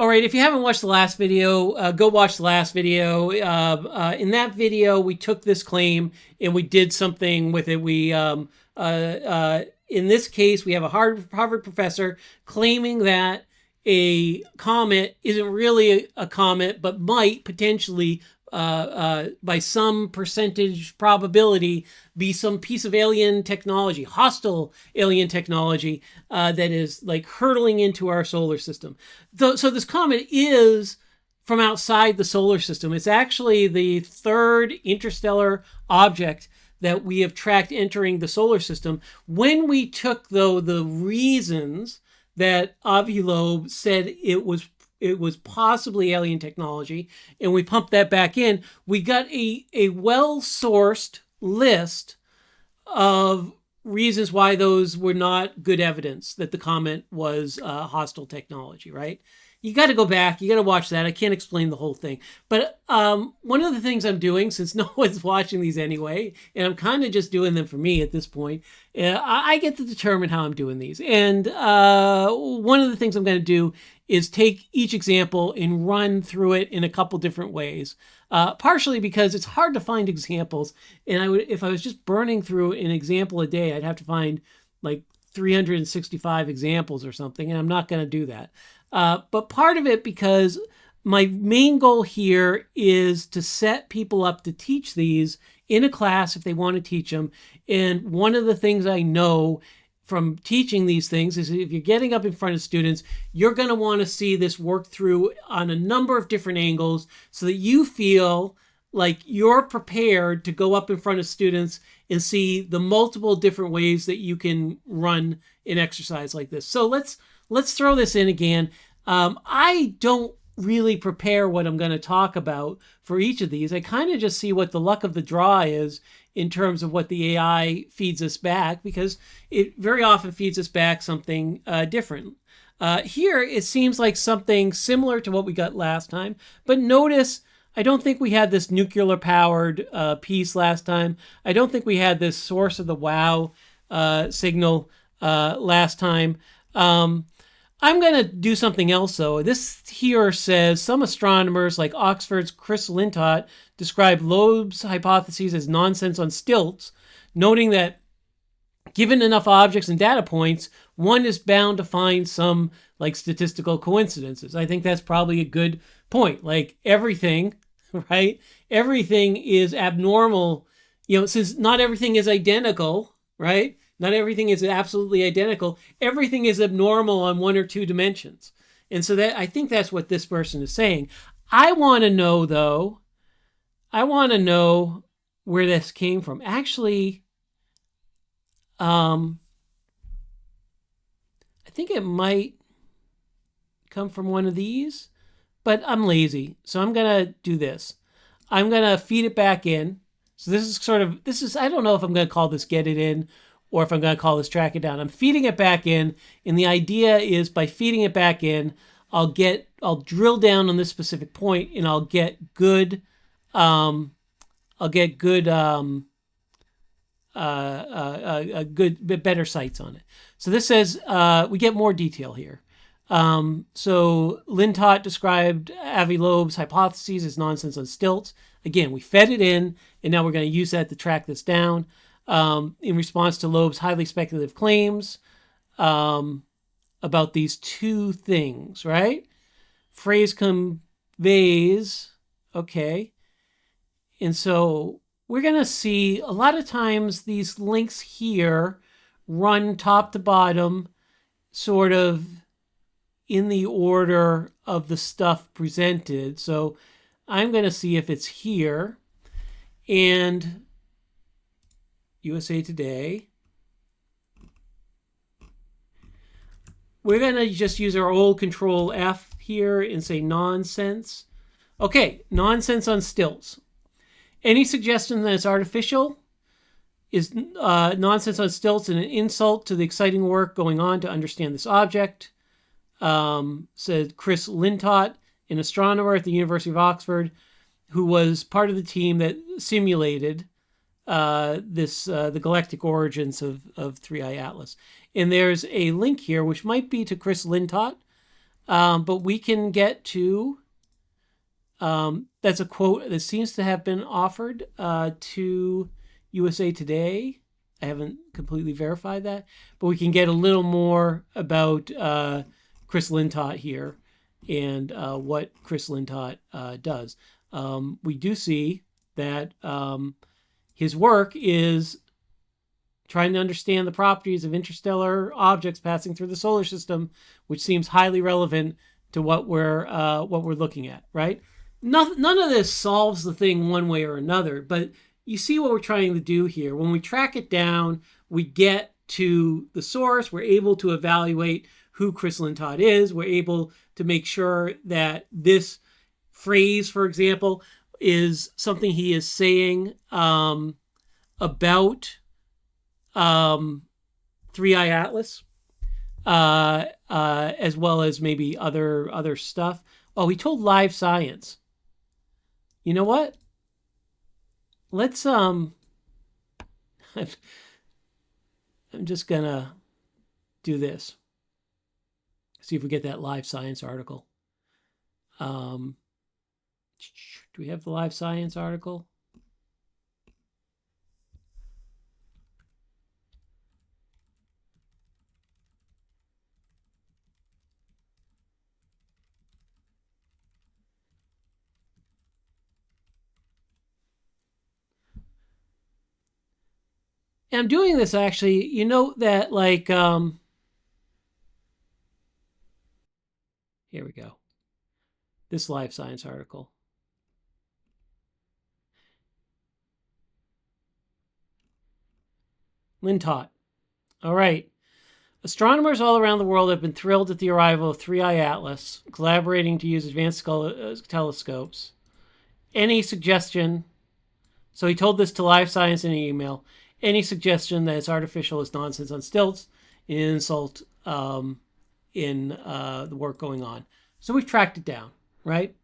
All right, if you haven't watched the last video, go watch the last video. In that video, we took this claim and we did something with it. In this case, we have a Harvard professor claiming that a comet isn't really a comet, but might potentially, by some percentage probability, be some piece of alien technology, hostile alien technology, that is like hurtling into our solar system. So this comet is from outside the solar system. It's actually the third interstellar object that we have tracked entering the solar system. When we took, though, the reasons that Avi Loeb said it was possibly alien technology, and we pumped that back in, we got a well-sourced list of reasons why those were not good evidence that the comet was hostile technology, right? You got to go back. You got to watch that. I can't explain the whole thing. But one of the things I'm doing, since no one's watching these anyway, and I'm kind of just doing them for me at this point, I get to determine how I'm doing these. And one of the things I'm going to do is take each example and run through it in a couple different ways. Partially because it's hard to find examples. And if I was just burning through an example a day, I'd have to find like 365 examples or something. And I'm not going to do that. But part of it because my main goal here is to set people up to teach these in a class if they want to teach them. And one of the things I know from teaching these things is if you're getting up in front of students, you're going to want to see this work through on a number of different angles so that you feel like you're prepared to go up in front of students and see the multiple different ways that you can run an exercise like this. So let's throw this in again. I don't really prepare what I'm going to talk about for each of these. I kind of just see what the luck of the draw is in terms of what the AI feeds us back, because it very often feeds us back something different. Here, it seems like something similar to what we got last time, but notice I don't think we had this nuclear-powered piece last time. I don't think we had this source of the wow signal last time. I'm going to do something else, though. This here says some astronomers, like Oxford's Chris Lintott, describe Loeb's hypotheses as nonsense on stilts, noting that given enough objects and data points, one is bound to find some like statistical coincidences. I think that's probably a good point. Like everything, right? Everything is abnormal, since not everything is identical, right? Not everything is absolutely identical. Everything is abnormal on one or two dimensions. And so I think that's what this person is saying. I want to know, though, where this came from. Actually, I think it might come from one of these, but I'm lazy. So I'm going to do this. I'm going to feed it back in. So this is, I don't know if I'm going to call this get it in or if I'm going to call this track it down. I'm feeding it back in, and the idea is by feeding it back in, I'll drill down on this specific point, and I'll get good, better sights on it. So this says we get more detail here. So Lintott described Avi Loeb's hypotheses as nonsense on stilts. Again, we fed it in, and now we're going to use that to track this down. In response to Loeb's highly speculative claims about these two things, right? Phrase conveys, okay. And so we're going to see a lot of times these links here run top to bottom, sort of in the order of the stuff presented. So I'm going to see if it's here. And USA Today. We're going to just use our old Control F here and say nonsense. Okay, nonsense on stilts. Any suggestion that it's artificial is nonsense on stilts and an insult to the exciting work going on to understand this object, said Chris Lintott, an astronomer at the University of Oxford, who was part of the team that simulated the galactic origins of 3I Atlas. And there's a link here, which might be to Chris Lintott. But we can get to, that's a quote that seems to have been offered to USA Today. I haven't completely verified that, but we can get a little more about Chris Lintott here and what Chris Lintott does. We do see that his work is trying to understand the properties of interstellar objects passing through the solar system, which seems highly relevant to what we're looking at, right? None of this solves the thing one way or another, but you see what we're trying to do here. When we track it down, we get to the source. We're able to evaluate who Chris Lintott is. We're able to make sure that this phrase, for example, is something he is saying about 3i Atlas, as well as maybe other stuff. Oh, he told Live Science. You know what? Let's I'm just gonna do this. See if we get that Live Science article. Do we have the Live Science article? And I'm doing this actually, you know that like, here we go. This Live Science article. Lintott. All right. Astronomers all around the world have been thrilled at the arrival of 3i Atlas, collaborating to use advanced telescopes. Any suggestion, so he told this to Live Science in an email, any suggestion that it's artificial is nonsense on stilts, an insult in the work going on. So we've tracked it down, right?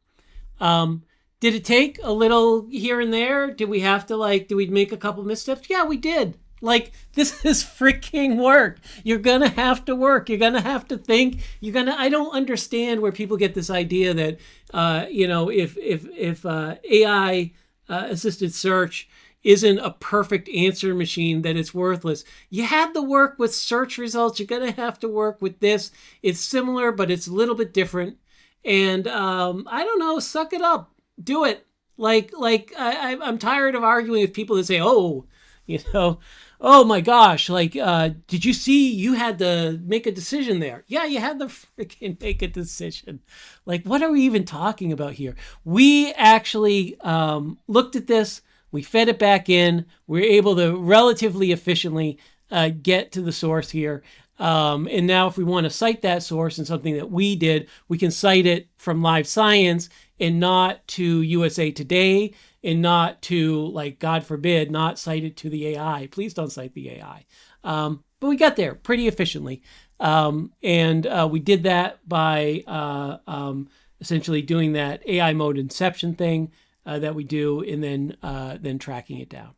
Did it take a little here and there? Did we have to did we make a couple missteps? Yeah, we did. Like, this is freaking work. You're going to have to work. You're going to have to think. I don't understand where people get this idea that, if AI assisted search isn't a perfect answer machine, that it's worthless. You had to work with search results. You're going to have to work with this. It's similar, but it's a little bit different. And I don't know, suck it up. Do it. I'm tired of arguing with people that say, oh my gosh, did you see you had to make a decision there? Yeah, you had to freaking make a decision. Like, what are we even talking about here? We actually looked at this. We fed it back in. We're able to relatively efficiently get to the source here. And now if we want to cite that source and something that we did, we can cite it from Live Science and not to USA Today, and not to, God forbid, not cite it to the AI. Please don't cite the AI. But we got there pretty efficiently. And we did that by essentially doing that AI mode inception thing that we do, and then tracking it down.